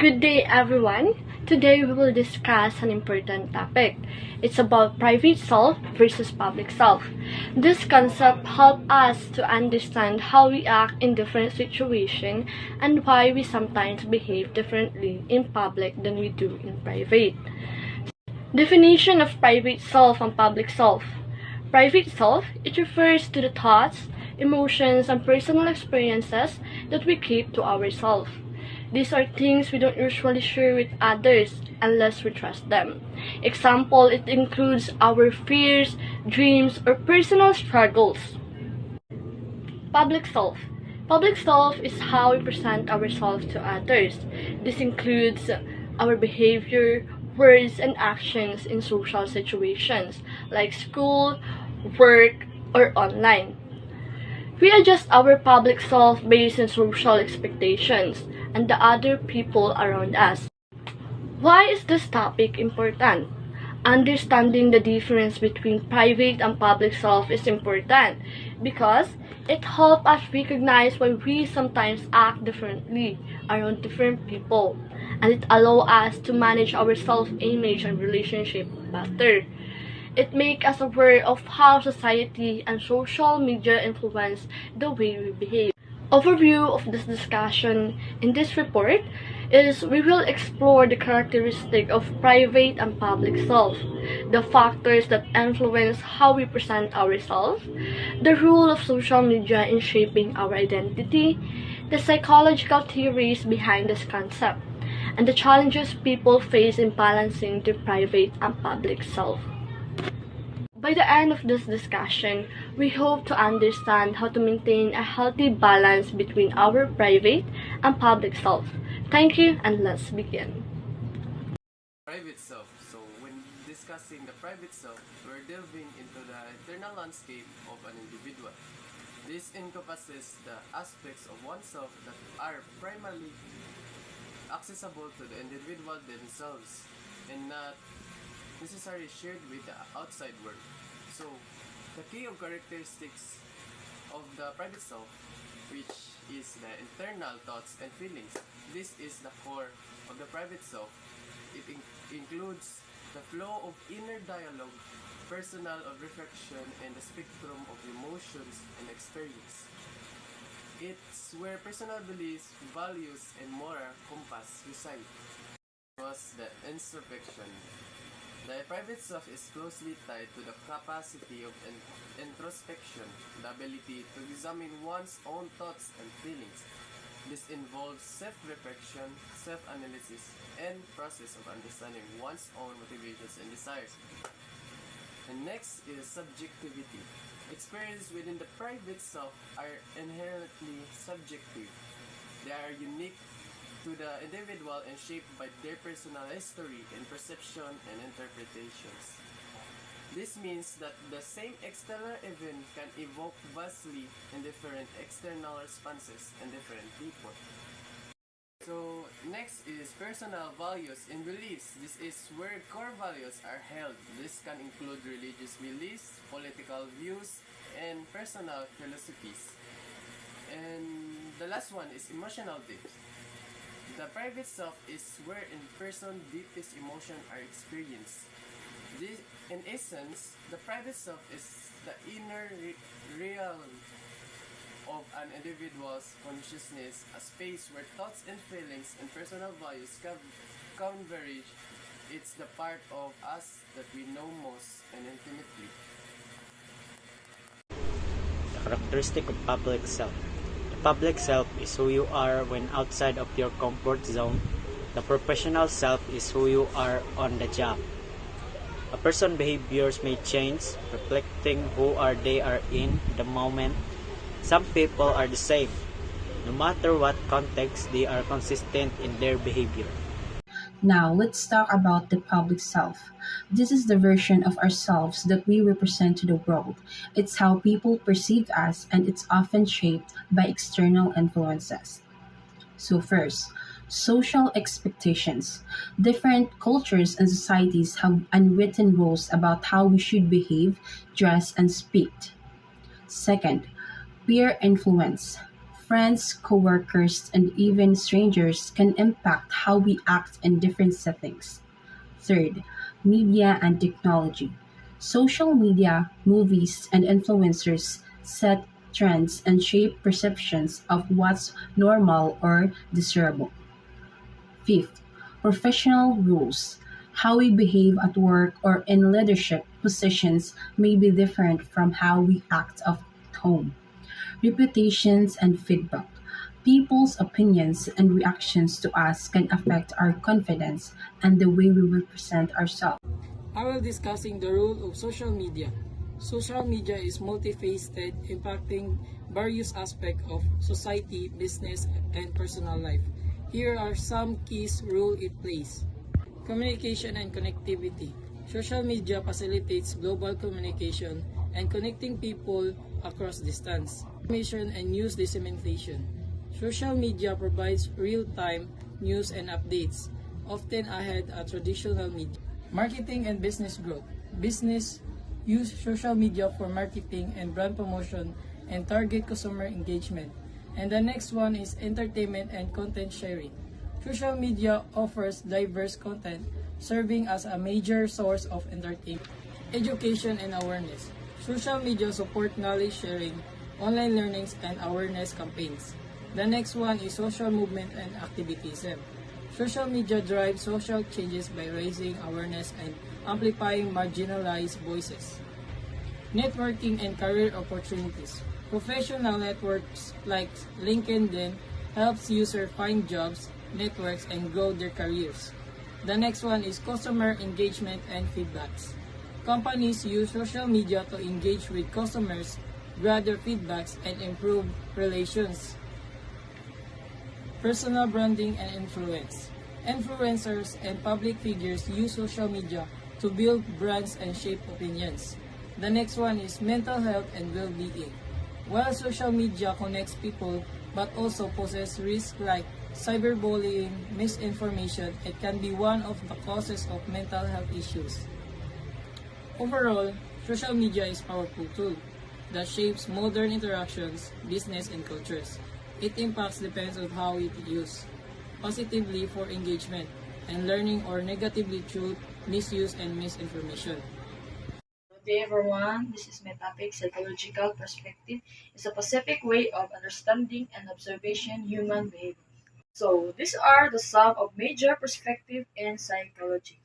Good day, everyone. Today we will discuss an important topic. It's about private self versus public self. This concept helps us to understand how we act in different situations and why we sometimes behave differently in public than we do in private. Definition of private self and public self. Private self, it refers to the thoughts, emotions, and personal experiences that we keep to ourselves. These are things we don't usually share with others unless we trust them. Example, it includes our fears, dreams, or personal struggles. Public self. Public self is how we present ourselves to others. This includes our behavior, words, and actions in social situations like school, work, or online. We adjust our public self based on social expectations and the other people around us. Why is this topic important? Understanding the difference between private and public self is important because it helps us recognize why we sometimes act differently around different people, and it allows us to manage our self-image and relationship better. It makes us aware of how society and social media influence the way we behave. Overview of this discussion in this report is we will explore the characteristic of private and public self, the factors that influence how we present ourselves, the role of social media in shaping our identity, the psychological theories behind this concept, and the challenges people face in balancing the private and public self. By the end of this discussion, we hope to understand how to maintain a healthy balance between our private and public self. Thank you, and let's begin. Private self. So when discussing the private self, we're delving into the internal landscape of an individual. This encompasses the aspects of oneself that are primarily accessible to the individual themselves and not necessarily shared with the outside world. So, the key of characteristics of the private self, which is the internal thoughts and feelings. This is the core of the private self. It includes the flow of inner dialogue, personal of reflection, and the spectrum of emotions and experience. It's where personal beliefs, values, and moral compass reside. Was the introspection. The private self is closely tied to the capacity of introspection, the ability to examine one's own thoughts and feelings. This involves self-reflection, self-analysis, and process of understanding one's own motivations and desires. And next is subjectivity. Experiences within the private self are inherently subjective. They are unique to the individual and shaped by their personal history and perception and interpretations. This means that the same external event can evoke vastly in different external responses in different people. So next is personal values and beliefs. This is where core values are held. This can include religious beliefs, political views, and personal philosophies. And the last one is emotional depth. The private self is where in person deepest emotions are experienced. This, in essence, the private self is the inner realm of an individual's consciousness, a space where thoughts and feelings and personal values converge. It's the part of us that we know most and intimately. The characteristic of public self. Public self is who you are when outside of your comfort zone. The professional self is who you are on the job. A person's behaviors may change, reflecting who they are in the moment. Some people are the same. No matter what context, they are consistent in their behavior. Now, let's talk about the public self. This is the version of ourselves that we represent to the world. It's how people perceive us, and it's often shaped by external influences. So, first, social expectations. Different cultures and societies have unwritten rules about how we should behave, dress, and speak. Second, peer influence. Friends, coworkers, and even strangers can impact how we act in different settings. Third, media and technology. Social media, movies, and influencers set trends and shape perceptions of what's normal or desirable. Fifth, professional rules. How we behave at work or in leadership positions may be different from how we act at home. Reputations and feedback. People's opinions and reactions to us can affect our confidence and the way we represent ourselves. I will discussing the role of social media. Social media is multifaceted, impacting various aspects of society, business, and personal life. Here are some keys role it plays. Communication and connectivity. Social media facilitates global communication and connecting people across distance. Information and news dissemination. Social media provides real-time news and updates, often ahead of traditional media. Marketing and business growth. Business use social media for marketing and brand promotion and target customer engagement. And the next one is entertainment and content sharing. Social media offers diverse content, serving as a major source of entertainment. Education and awareness. Social media support knowledge sharing, online learnings, and awareness campaigns. The next one is social movement and activism. Social media drives social changes by raising awareness and amplifying marginalized voices. Networking and career opportunities. Professional networks like LinkedIn helps users find jobs, networks, and grow their careers. The next one is customer engagement and feedbacks. Companies use social media to engage with customers, gather feedbacks, and improve relations. Personal branding and influence. Influencers and public figures use social media to build brands and shape opinions. The next one is mental health and well-being. While social media connects people but also poses risks like cyberbullying, misinformation, it can be one of the causes of mental health issues. Overall, social media is a powerful tool that shapes modern interactions, business, and cultures. Its impacts depends on how it is used, positively for engagement and learning or negatively through misuse and misinformation. Good day everyone, this is my topic, psychological perspective is a specific way of understanding and observation human behavior. So these are the sum of major perspective in psychology.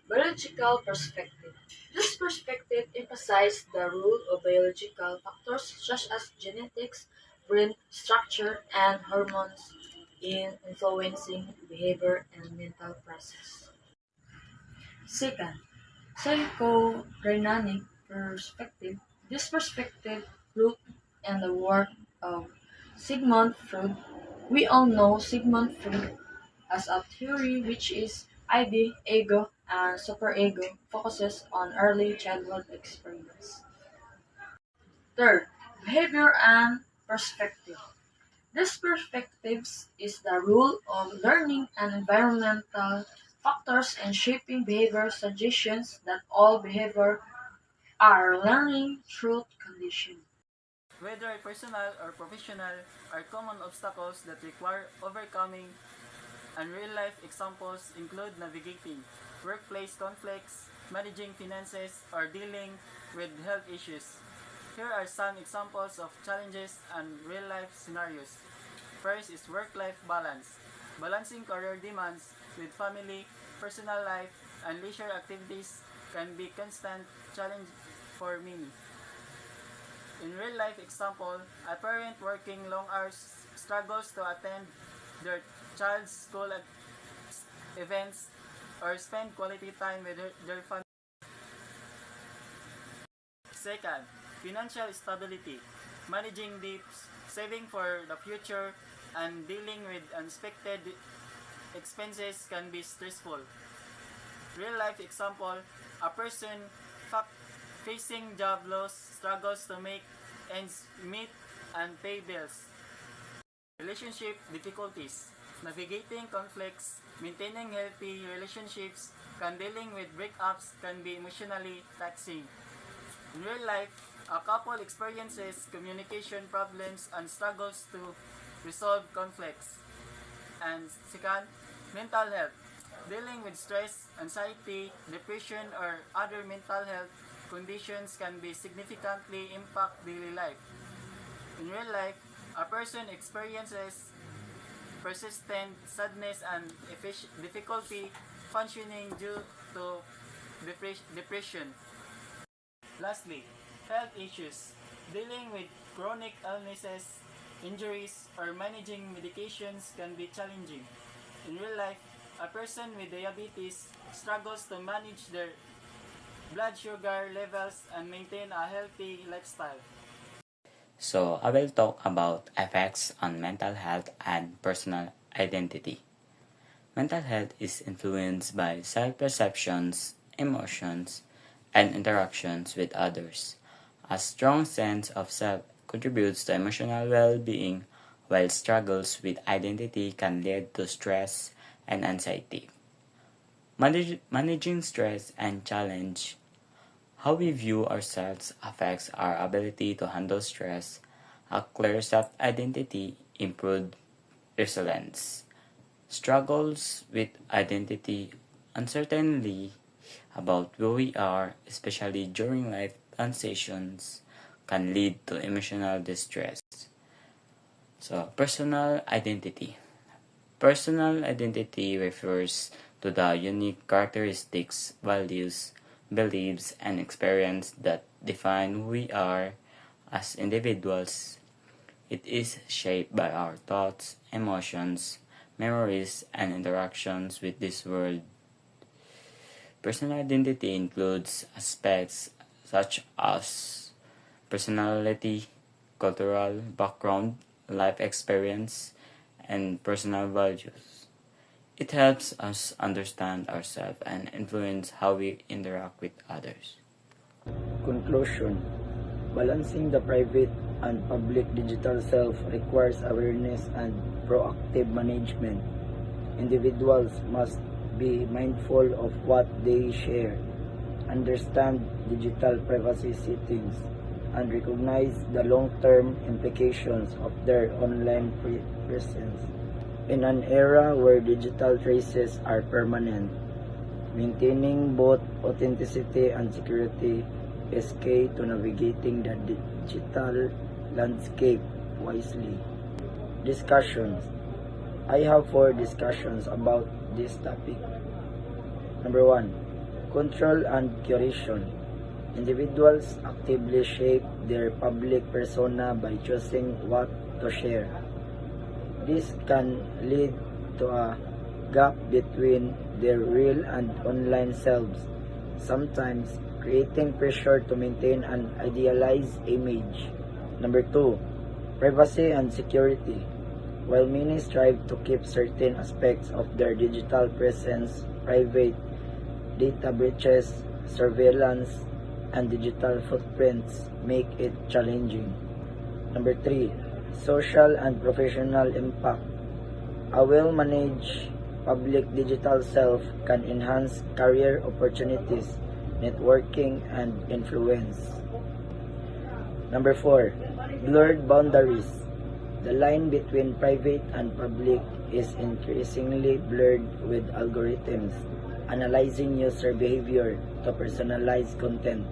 Biological perspective. This perspective emphasizes the role of biological factors such as genetics, brain structure, and hormones in influencing behavior and mental process. Second, psychodynamic perspective. This perspective rooted in the work of Sigmund Freud. We all know Sigmund Freud as a theory which is ID, ego, and superego focuses on early childhood experience. Third, behavior and perspective. This perspectives is the role of learning and environmental factors in shaping behavior suggestions that all behavior are learning through conditioning. Whether personal or professional, are common obstacles that require overcoming, and real-life examples include navigating workplace conflicts, managing finances, or dealing with health issues. Here are some examples of challenges and real-life scenarios. First is work-life balance. Balancing career demands with family, personal life, and leisure activities can be constant challenge for many. In real-life example, a parent working long hours struggles to attend their child's school events or spend quality time with their family. Second, financial stability. Managing debts, saving for the future, and dealing with unexpected expenses can be stressful. Real life example, a person facing job loss struggles to make ends meet and pay bills. Relationship difficulties. Navigating conflicts, maintaining healthy relationships, and dealing with breakups can be emotionally taxing. In real life, A couple experiences communication problems and struggles to resolve conflicts. And second, mental health. Dealing with stress, anxiety, depression, or other mental health conditions can be significantly impact daily life. In real life, a person experiences persistent sadness and difficulty functioning due to depression. Lastly, health issues. Dealing with chronic illnesses, injuries, or managing medications can be challenging. In real life, a person with diabetes struggles to manage their blood sugar levels and maintain a healthy lifestyle. So, I will talk about effects on mental health and personal identity. Mental health is influenced by self-perceptions, emotions, and interactions with others. A strong sense of self contributes to emotional well-being, while struggles with identity can lead to stress and anxiety. Managing stress and challenge. How we view ourselves affects our ability to handle stress. A clear self-identity improved resilience. Struggles with identity, uncertainty about who we are, especially during life transitions, can lead to emotional distress. So, personal identity. Personal identity refers to the unique characteristics, values, beliefs, and experience that define who we are as individuals. It is shaped by our thoughts, emotions, memories, and interactions with this world. Personal identity includes aspects such as personality, cultural background, life experience, and personal values. It helps us understand ourselves and influence how we interact with others. Conclusion. Balancing the private and public digital self requires awareness and proactive management. Individuals must be mindful of what they share, understand digital privacy settings, and recognize the long-term implications of their online presence. In an era where digital traces are permanent, maintaining both authenticity and security is key to navigating the digital landscape wisely. Discussions. I have 4 discussions about this topic. Number 1. Control and curation. Individuals actively shape their public persona by choosing what to share. This can lead to a gap between their real and online selves, sometimes creating pressure to maintain an idealized image. Number 2. Privacy and security. While many strive to keep certain aspects of their digital presence private, data breaches, surveillance, and digital footprints make it challenging. Number 3. Social and professional impact. A well-managed public digital self can enhance career opportunities, networking, and influence. Number 4. Blurred boundaries. The line between private and public is increasingly blurred with algorithms analyzing user behavior to personalize content.